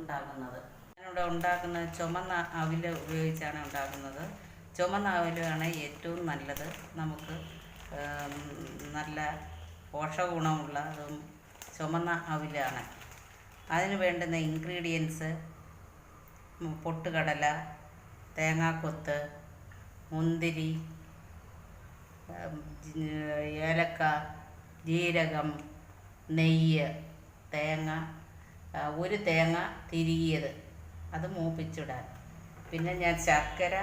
ഉണ്ടാക്കുന്നത്. ഞാനിവിടെ ഉണ്ടാക്കുന്നത് ചുമന്ന അവിൽ ഉപയോഗിച്ചാണ് ഉണ്ടാക്കുന്നത്. ചുമന്ന അവിലാണ് ഏറ്റവും നല്ലത്. നമുക്ക് നല്ല പോഷകഗുണമുള്ളതും ചുമന്ന അവിലാണ്. അതിന് വേണ്ടുന്ന ഇൻഗ്രീഡിയൻസ് പൊട്ടുകടല, തേങ്ങാക്കൊത്ത്, മുന്തിരി, ഏലക്ക, ജീരകം, നെയ്യ്, തേങ്ങ, ഒരു തേങ്ങ തിരികിയത്, അത് മൂപ്പിച്ചിടാൻ. പിന്നെ ഞാൻ ശർക്കര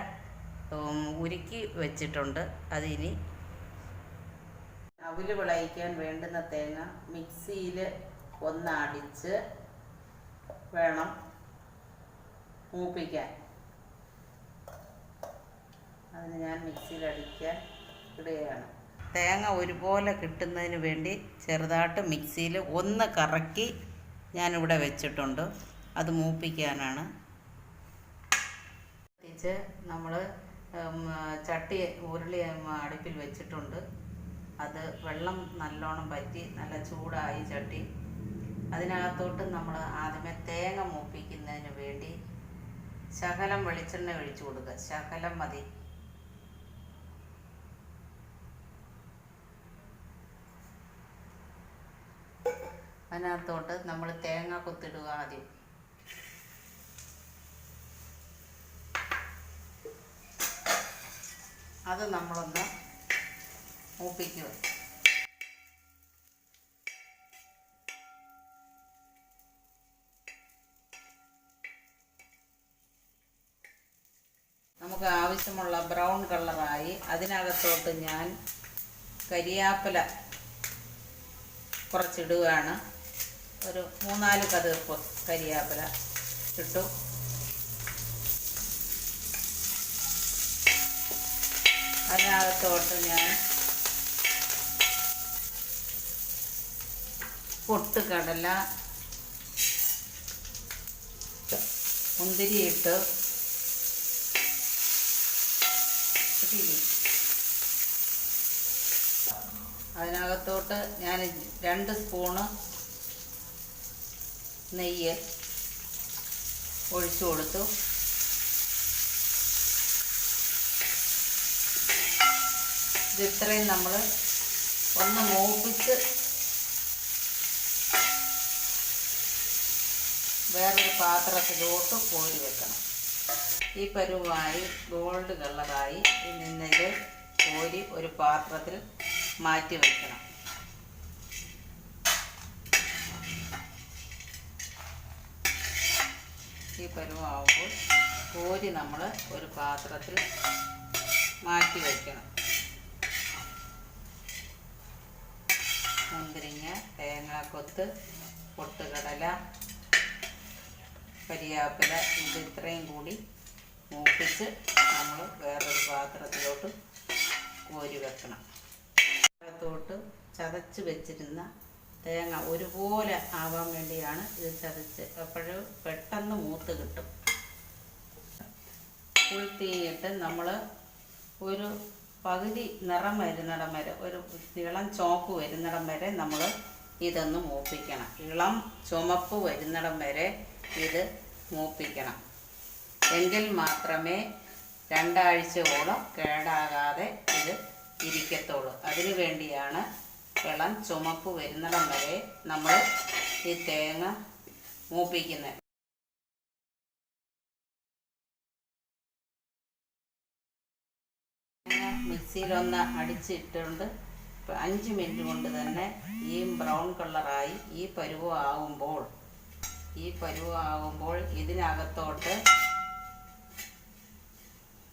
ഉരുക്കി വെച്ചിട്ടുണ്ട്. അതിനി അവിൽ വിളയിക്കാൻ വേണ്ടുന്ന തേങ്ങ മിക്സിയിൽ ഒന്നടിച്ച് വേണം മൂപ്പിക്കാൻ. അതിന് ഞാൻ മിക്സിയിൽ അടിക്കാൻ ഇടുകയാണ്. തേങ്ങ ഒരുപോലെ കിട്ടുന്നതിന് വേണ്ടി ചെറുതായിട്ട് മിക്സിയിൽ ഒന്ന് കറക്കി ഞാനിവിടെ വെച്ചിട്ടുണ്ട്. അത് മൂപ്പിക്കാനാണ്. നമ്മൾ ചട്ടി ഉരുളി അടുപ്പിൽ വെച്ചിട്ടുണ്ട്. അത് വെള്ളം നല്ലോണം വറ്റി നല്ല ചൂടായി ചട്ടി. അതിനകത്തോട്ട് നമ്മൾ ആദ്യമേ തേങ്ങ മൂപ്പിക്കുന്നതിന് വേണ്ടി ശകലം വെളിച്ചെണ്ണ ഒഴിച്ചു കൊടുക്കുക. ശകലം മതി. അതിനകത്തോട്ട് നമ്മൾ തേങ്ങ കൊത്തിടുക ആദ്യം. അത് നമ്മളൊന്ന് മൂപ്പിക്കുക. നമുക്ക് ആവശ്യമുള്ള ബ്രൗൺ കളറായി. അതിനകത്തോട്ട് ഞാൻ കരിയാപ്പില കുറച്ചിടുകയാണ്. ഒരു 3-4 കതിർപ്പ് കരിയാപ്പില ഇട്ടു. അതിനകത്തോട്ട് ഞാൻ പൊട്ടുകടല, മുന്തിരി ഇട്ട് അതിനകത്തോട്ട് ഞാൻ 2 സ്പൂണ് നെയ്യ് ഒഴിച്ചു കൊടുത്തു. ഇത്രയും നമ്മൾ ഒന്ന് മൂപ്പിച്ച് വേറൊരു പാത്രത്തിലോട്ട് കോരി വെക്കണം. ഈ പരുവമായി ഗോൾഡ് കളറായി നിന്നത് കോരി ഒരു പാത്രത്തിൽ മാറ്റി വയ്ക്കണം. ഈ പരുവമാകുമ്പോൾ കോരി നമ്മൾ ഒരു പാത്രത്തിൽ മാറ്റി വയ്ക്കണം. മുന്തിരിങ്ങ, തേങ്ങാക്കൊത്ത്, പൊട്ടുകടല, കരിയാപ്പില, ഇത്രയും കൂടി മൂപ്പിച്ച് നമ്മൾ വേറൊരു പാത്രത്തിലോട്ട് കോരി വെക്കണം. അതിനകത്തോട്ട് ചതച്ച് വെച്ചിരുന്ന തേങ്ങ ഒരുപോലെ ആവാൻ വേണ്ടിയാണ് ഇത് ചതച്ച്. അപ്പോഴും പെട്ടെന്ന് മൂത്ത് കിട്ടും. ഫുൾ തീയിട്ട് നമ്മൾ ഒരു പകുതി നിറം വരുന്നിടം വരെ, ഒരു ഇളം ചുവപ്പ് വരുന്നിടം വരെ നമ്മൾ ഇതൊന്ന് മൂപ്പിക്കണം. ഇളം ചുമപ്പ് വരുന്നിടം വരെ ഇത് മൂപ്പിക്കണം. എങ്കിൽ മാത്രമേ 2 ആഴ്ചയോളം കേടാകാതെ ഇത് ഇരിക്കത്തുള്ളൂ. അതിനു വേണ്ടിയാണ് ഇളം ചുമപ്പ് വരുന്നിടം വരെ നമ്മൾ ഈ തേങ്ങ മൂപ്പിക്കുന്നത്. മിക്സിയിലൊന്ന് അടിച്ചിട്ടുണ്ട്. 5 മിനിറ്റ് കൊണ്ട് തന്നെ ഈ ബ്രൗൺ കളറായി. ഈ പരുവമാകുമ്പോൾ ഇതിനകത്തോട്ട്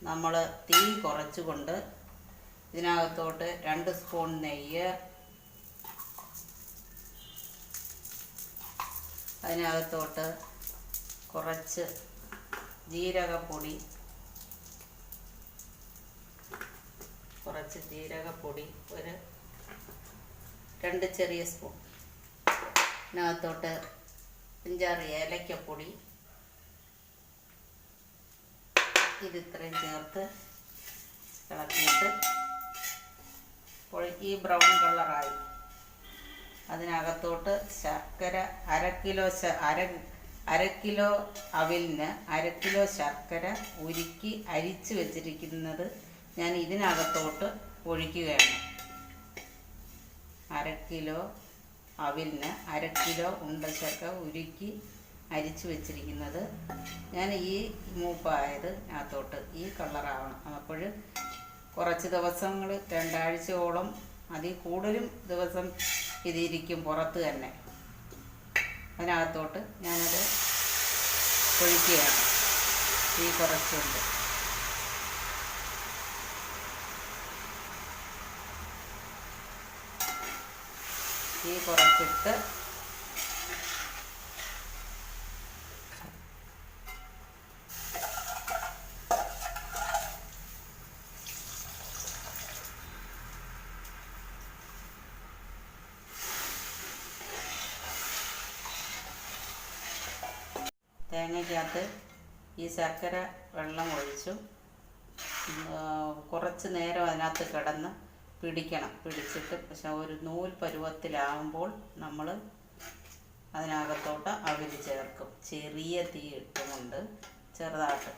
നമ്മൾ തീ കുറച്ചുകൊണ്ട് ഇതിനകത്തോട്ട് 2 സ്പൂൺ നെയ്യ്, അതിനകത്തോട്ട് കുറച്ച് ജീരകപ്പൊടി, ഒരു 2 ചെറിയ സ്പൂൺ, ഇതിനകത്തോട്ട് 5-6 ഏലക്കപ്പൊടി, ഇതിത്രയും ചേർത്ത് ഇളക്കിയിട്ട് ഈ ബ്രൗൺ കളറായി. അതിനകത്തോട്ട് ശർക്കര 1 1/2 കിലോ അവിലിന് 1/2 കിലോ ശർക്കര ഉരുക്കി അരിച്ച് വെച്ചിരിക്കുന്നത് ഞാൻ ഇതിനകത്തോട്ട് ഒഴിക്കുകയാണ്. 1/2 കിലോ അവിലിന് 1/2 കിലോ ശർക്കര ഉരുക്കി അരിച്ച് വെച്ചിരിക്കുന്നത് ഞാൻ ഈ മൂപ്പായതിനകത്തോട്ട് ഈ കളറാവണം. അപ്പോൾ കുറച്ച് ദിവസങ്ങൾ 2 ആഴ്ചയോളം അതിൽ കൂടുതലും ദിവസം ഇതിരിക്കും പുറത്ത് തന്നെ. അതിനകത്തോട്ട് ഞാനത് ഒഴിക്കുകയാണ്. തീ കുറച്ചുണ്ട്. തീ കുറച്ചിട്ട് തേങ്ങയ്ക്കകത്ത് ഈ ശർക്കര വെള്ളം ഒഴിച്ചു കുറച്ച് നേരം അതിനകത്ത് കിടന്ന് പിടിച്ചിട്ട് പക്ഷെ ഒരു നൂൽ പരുവത്തിലാകുമ്പോൾ നമ്മൾ അതിനകത്തോട്ട് അവില് ചേർക്കും. ചെറിയ തീ ഇട്ടുകൊണ്ട് ചെറുതായിട്ട്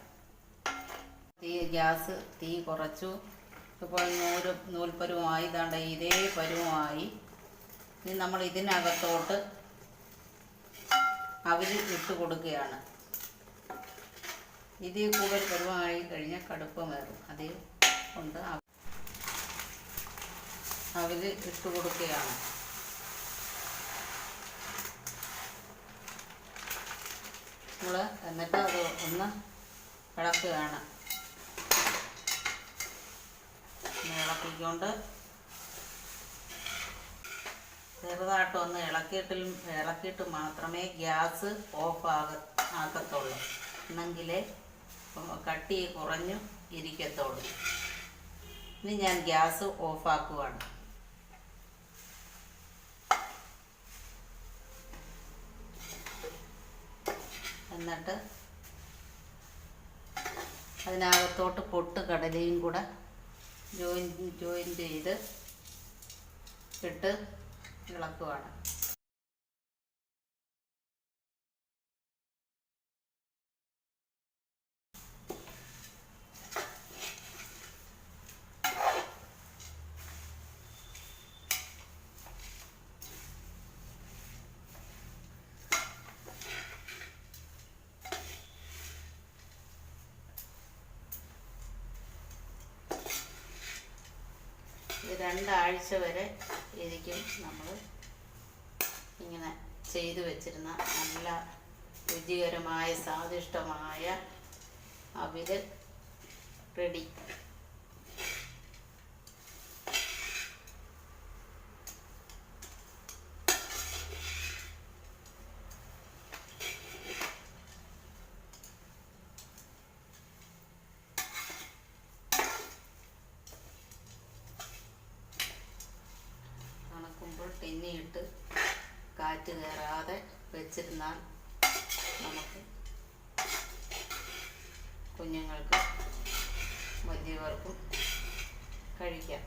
ഗ്യാസ് തീ കുറച്ചു. ഇപ്പോൾ നൂൽ പരുവമായി. ഇതാണ്ട് ഇതേ പരുവമായി. ഇനി നമ്മൾ ഇതിനകത്തോട്ട് അവില് ഇട്ട് കൊടുക്കുകയാണ്. ഇതിൽ കൂടുതൽ പരുവമായി കഴിഞ്ഞാൽ കടുപ്പമേറും. അതിൽ കൊണ്ട് അവില് ഇട്ട് കൊടുക്കുകയാണ്. നമ്മൾ എന്നിട്ട് അത് ഒന്ന് ഇളക്കുകയാണ്. ഇളക്കിക്കൊണ്ട് ചെറുതായിട്ടൊന്ന് ഇളക്കിയിട്ട് മാത്രമേ ഗ്യാസ് ആക്കത്തുള്ളൂ. എന്നെങ്കിലേ കട്ടി കുറഞ്ഞു ഇരിക്കത്തുള്ളൂ. ഇനി ഞാൻ ഗ്യാസ് ഓഫാക്കുവാണ്. എന്നിട്ട് അതിനകത്തോട്ട് പൊട്ട് കടലയും കൂടെ ജോയിൻ ചെയ്ത് ഇട്ട് ഇളക്കുവാണ്. ഇത് 2 ആഴ്ച വരെ ഇരിക്കും. നമ്മൾ ഇങ്ങനെ ചെയ്തു വെച്ചിരുന്ന നല്ല രുചികരമായ സ്വാദിഷ്ടമായ അവില് റെഡി. ടിന്നിയിട്ട് കാറ്റ് കയറാതെ വെച്ചിരുന്നാൽ നമുക്ക് കുഞ്ഞുങ്ങൾക്കും വലിയവർക്കും കഴിക്കാം.